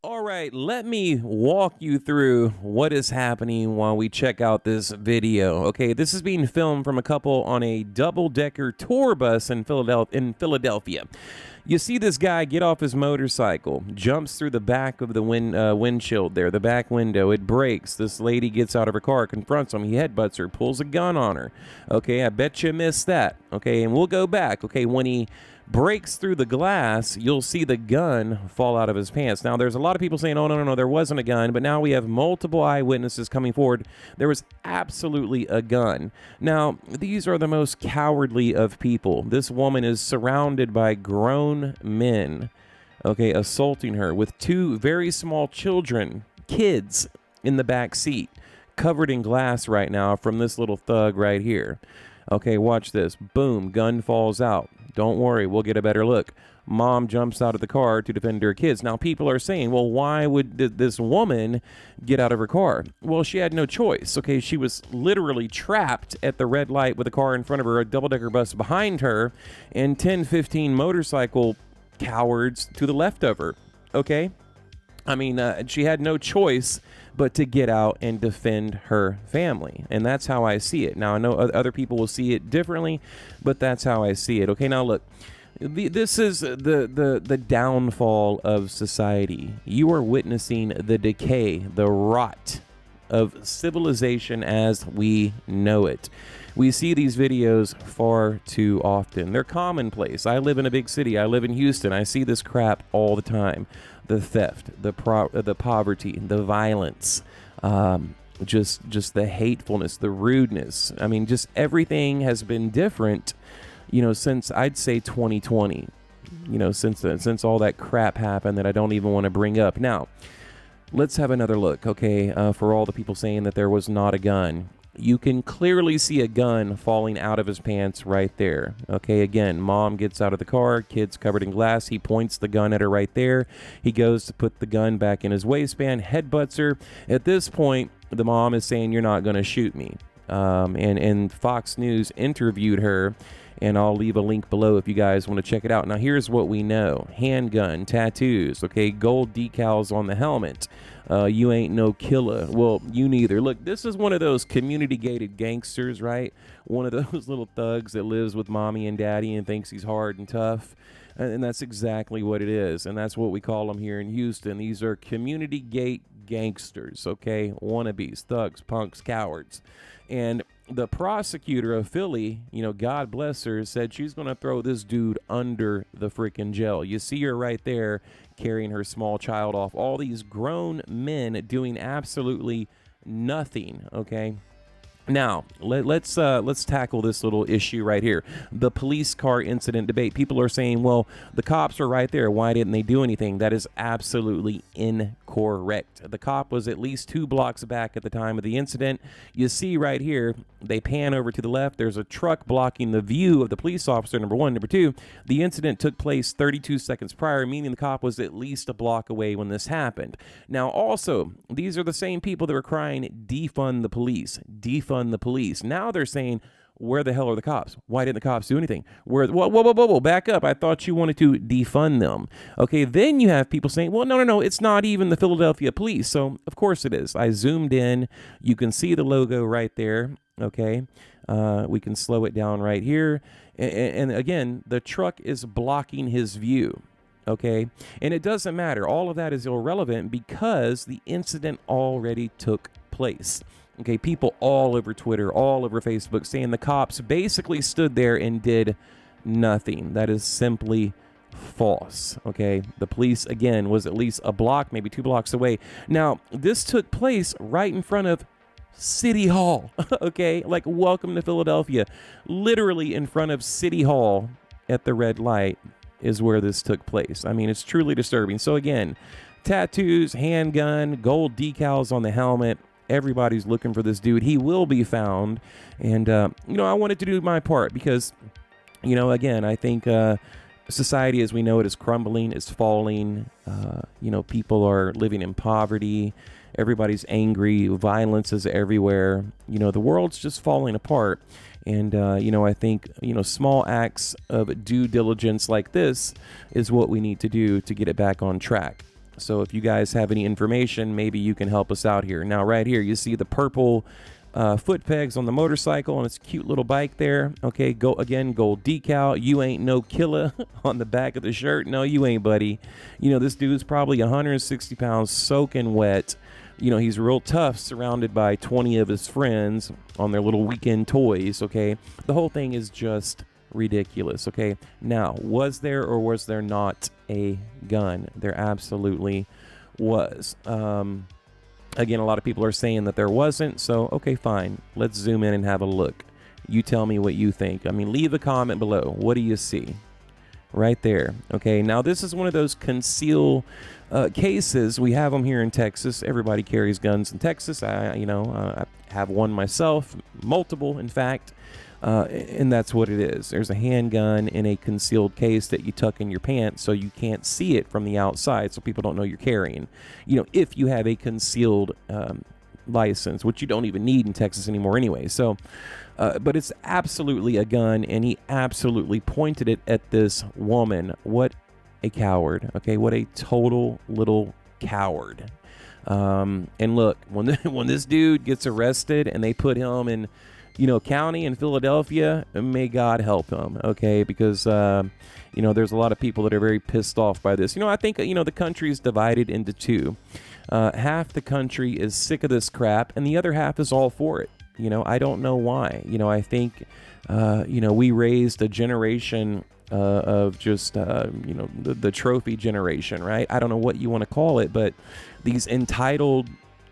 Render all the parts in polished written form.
All right, let me walk you through what is happening while we check out this video. Okay, this is being filmed from a couple on a double-decker tour bus in Philadelphia. You see this guy get off his motorcycle, jumps through the back of the windshield there, the back window. It breaks. This lady gets out of her car, confronts him. He headbutts her, pulls a gun on her. Okay, I bet you missed that. Okay, and we'll go back. Okay, when he breaks through the glass, you'll see the gun fall out of his pants. Now, there's a lot of people saying, oh, no, there wasn't a gun, but now we have multiple eyewitnesses coming forward. There was absolutely a gun. Now, these are the most cowardly of people. This woman is surrounded by grown men, okay, assaulting her with two very small children, kids, in the back seat, covered in glass right now from this little thug right here. Okay, watch this. Boom, gun falls out. Don't worry, we'll get a better look. Mom jumps out of the car to defend her kids. Now, people are saying, well, why would this woman get out of her car? Well, she had no choice. Okay, she was literally trapped at the red light with a car in front of her, a double-decker bus behind her, and 10, 15 motorcycle cowards to the left of her. Okay? I mean, she had no choice but to get out and defend her family. And that's how I see it. Now, I know other people will see it differently, but that's how I see it. Okay, now look, this is the downfall of society. You are witnessing the decay, the rot of civilization as we know it. We see these videos far too often. They're commonplace. I live in a big city. I live in Houston. I see this crap all the time. The theft, the poverty, the violence, just the hatefulness, the rudeness. I mean, just everything has been different, since I'd say 2020. Since all that crap happened that I don't even want to bring up. Now, let's have another look, okay, for all the people saying that there was not a gun. You can clearly see a gun falling out of his pants right there. Okay, again, mom gets out of the car, kids covered in glass. He points the gun at her right there. He goes to put the gun back in his waistband, headbutts her. At this point, the mom is saying, "You're not going to shoot me." And Fox News interviewed her, and I'll leave a link below if you guys want to check it out. Now, here's what we know. Handgun, tattoos, okay, gold decals on the helmet. You ain't no killer. Well, you neither. Look, this is one of those community-gated gangsters, right? One of those little thugs that lives with mommy and daddy and thinks he's hard and tough. And that's exactly what it is. And that's what we call them here in Houston. These are community-gate gangsters, okay? Wannabes, thugs, punks, cowards. And the prosecutor of Philly, God bless her, said she's going to throw this dude under the freaking jail. You see her right there carrying her small child off. All these grown men doing absolutely nothing, okay? Now, let's tackle this little issue right here. The police car incident debate. People are saying, well, the cops are right there. Why didn't they do anything? That is absolutely incorrect. The cop was at least 2 blocks back at the time of the incident. You see right here, they pan over to the left. There's a truck blocking the view of the police officer, number one. Number two, the incident took place 32 seconds prior, meaning the cop was at least a block away when this happened. Now, also, these are the same people that were crying, defund the police, defund the police. Now they're saying, where the hell are the cops? Why didn't the cops do anything? Whoa, back up. I thought you wanted to defund them. Okay, then you have people saying, well, no, it's not even the Philadelphia police. So, of course it is. I zoomed in. You can see the logo right there. Okay, we can slow it down right here. And again, the truck is blocking his view. Okay, and it doesn't matter. All of that is irrelevant because the incident already took place. Okay, people all over Twitter, all over Facebook saying the cops basically stood there and did nothing. That is simply false. Okay, the police, again, was at least a block, maybe 2 blocks away. Now, this took place right in front of City Hall. Okay, like, welcome to Philadelphia. Literally in front of City Hall at the red light is where this took place. I mean, it's truly disturbing. So again, tattoos, handgun, gold decals on the helmet. Everybody's looking for this dude. He will be found. And, I wanted to do my part because, again, I think society as we know it is crumbling, is falling. People are living in poverty. Everybody's angry. Violence is everywhere. The world's just falling apart. And, I think, small acts of due diligence like this is what we need to do to get it back on track. So if you guys have any information, maybe you can help us out here. Now, right here, you see the purple foot pegs on the motorcycle and its cute little bike there. Okay, gold decal. You ain't no killer on the back of the shirt. No, you ain't, buddy. You know, this dude's probably 160 pounds, soaking wet. You know, he's real tough, surrounded by 20 of his friends on their little weekend toys, okay? The whole thing is just ridiculous, okay? Now, was there or was there not a gun? There absolutely was. Again, a lot of people are saying that there wasn't, so okay, fine. Let's zoom in and have a look. You tell me what you think. I mean, leave a comment below. What do you see? Right there. Okay, now this is one of those conceal cases. We have them here in Texas. Everybody carries guns in Texas. I have one myself, multiple, in fact. And that's what it is. There's a handgun in a concealed case that you tuck in your pants so you can't see it from the outside, so people don't know you're carrying. You know, if you have a concealed license, which you don't even need in Texas anymore anyway. So, but it's absolutely a gun, and he absolutely pointed it at this woman. What a coward. Okay, what a total little coward. And look, when this dude gets arrested and they put him in, you know, county in Philadelphia, may God help him, okay? Because, you know, there's a lot of people that are very pissed off by this. You know, I think, you know, the country is divided into two. Half the country is sick of this crap, and the other half is all for it. You know, I don't know why. You know, I think, you know, we raised a generation of just, you know, the trophy generation, right? I don't know what you want to call it, but these entitled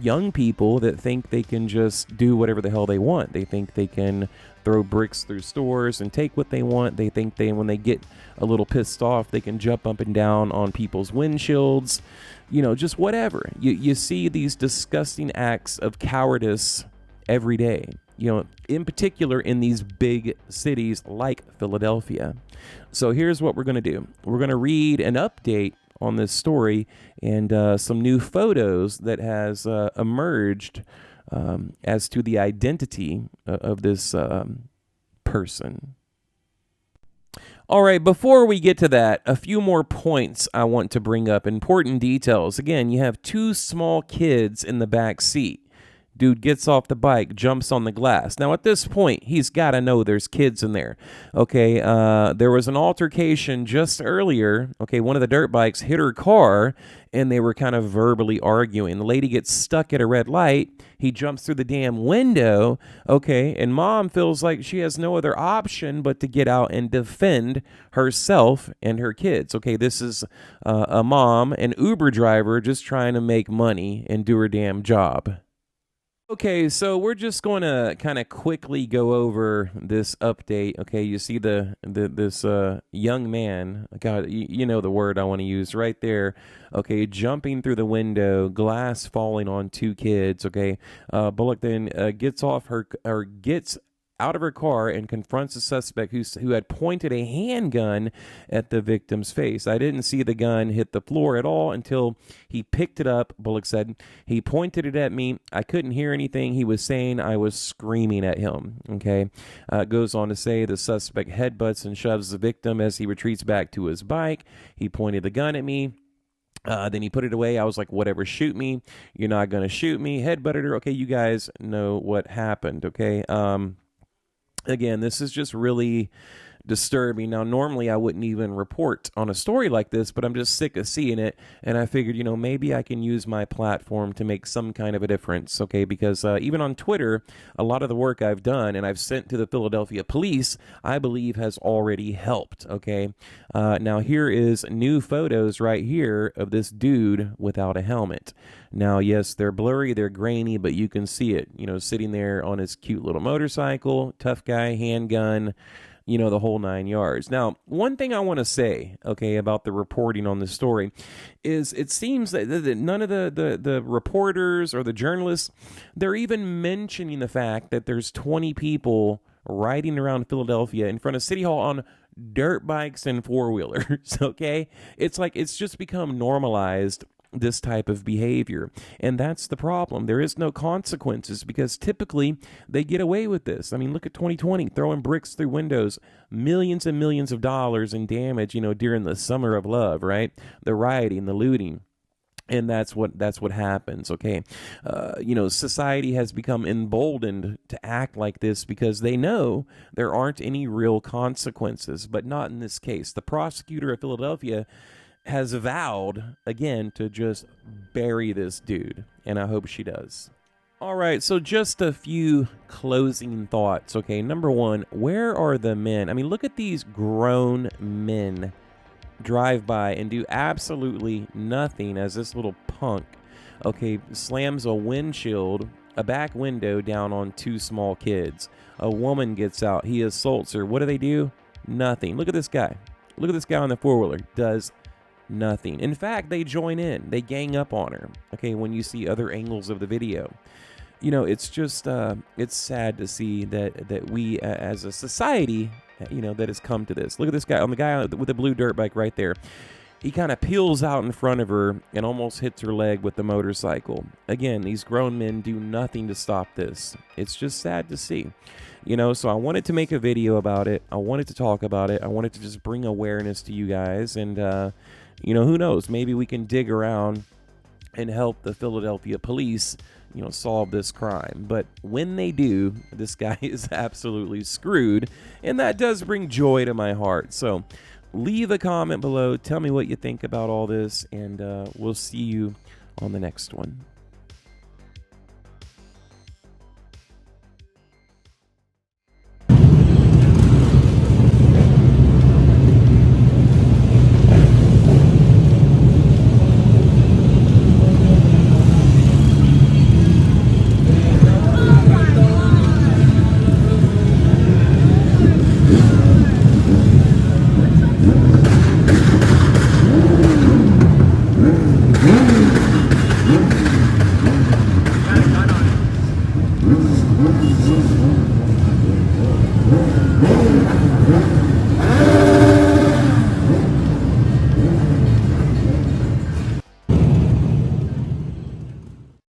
young people that think they can just do whatever the hell they want. They think they can throw bricks through stores and take what they want. They think when they get a little pissed off, they can jump up and down on people's windshields, you know, just whatever. You see these disgusting acts of cowardice every day, you know, in particular in these big cities like Philadelphia. So here's what we're going to do. We're going to read an update on this story and some new photos that has emerged as to the identity of this person. All right, before we get to that, a few more points I want to bring up, important details. Again, you have two small kids in the back seat. Dude gets off the bike, jumps on the glass. Now, at this point, he's got to know there's kids in there. Okay, there was an altercation just earlier. Okay, one of the dirt bikes hit her car, and they were kind of verbally arguing. The lady gets stuck at a red light. He jumps through the damn window. Okay, and mom feels like she has no other option but to get out and defend herself and her kids. Okay, this is a mom, an Uber driver, just trying to make money and do her damn job. Okay, so we're just going to kind of quickly go over this update. Okay, you see this young man, God, you know the word I want to use right there. Okay, jumping through the window, glass falling on two kids. Okay, Bullock then gets out of her car and confronts a suspect who had pointed a handgun at the victim's face. I didn't see the gun hit the floor at all until he picked it up. Bullock said, he pointed it at me. I couldn't hear anything he was saying. I was screaming at him. Okay. Goes on to say the suspect headbutts and shoves the victim as he retreats back to his bike. He pointed the gun at me. Then he put it away. I was like, whatever, shoot me. You're not going to shoot me. Headbutted her. Okay. You guys know what happened. Okay. Again, this is just really disturbing. Now, normally I wouldn't even report on a story like this, but I'm just sick of seeing it, and I figured, you know, maybe I can use my platform to make some kind of a difference, okay? Because even on Twitter, a lot of the work I've done and I've sent to the Philadelphia police, I believe has already helped, okay? Now, here is new photos right here of this dude without a helmet. Now, yes, they're blurry, they're grainy, but you can see it, you know, sitting there on his cute little motorcycle, tough guy, handgun, you know, the whole 9 yards. Now, one thing I want to say, okay, about the reporting on this story is it seems that none of the reporters or the journalists, they're even mentioning the fact that there's 20 people riding around Philadelphia in front of City Hall on dirt bikes and four-wheelers, okay? It's like it's just become normalized, this type of behavior. And that's the problem. There is no consequences because typically they get away with this. I mean, look at 2020, throwing bricks through windows, millions and millions of dollars in damage, you know, during the summer of love, right? The rioting, the looting. And that's what happens. Okay, society has become emboldened to act like this because they know there aren't any real consequences, but not in this case. The prosecutor of Philadelphia has vowed again to just bury this dude, and I hope she does. All right, so just a few closing thoughts. Okay, number one, where are the men? I mean, look at these grown men drive by and do absolutely nothing as this little punk, okay, slams a windshield, a back window down on two small kids. A woman gets out, he assaults her. What do they do? Nothing. Look at this guy. Look at this guy on the four-wheeler. Does nothing. In fact, they join in. They gang up on her, okay, when you see other angles of the video. It's just, it's sad to see that we as a society, that has come to this. Look at this guy, the guy with the blue dirt bike right there. He kind of peels out in front of her and almost hits her leg with the motorcycle. Again, these grown men do nothing to stop this. It's just sad to see. So I wanted to make a video about it. I wanted to talk about it. I wanted to just bring awareness to you guys. And, who knows? Maybe we can dig around and help the Philadelphia police solve this crime. But when they do, this guy is absolutely screwed, and that does bring joy to my heart. So leave a comment below, tell me what you think about all this, and we'll see you on the next one.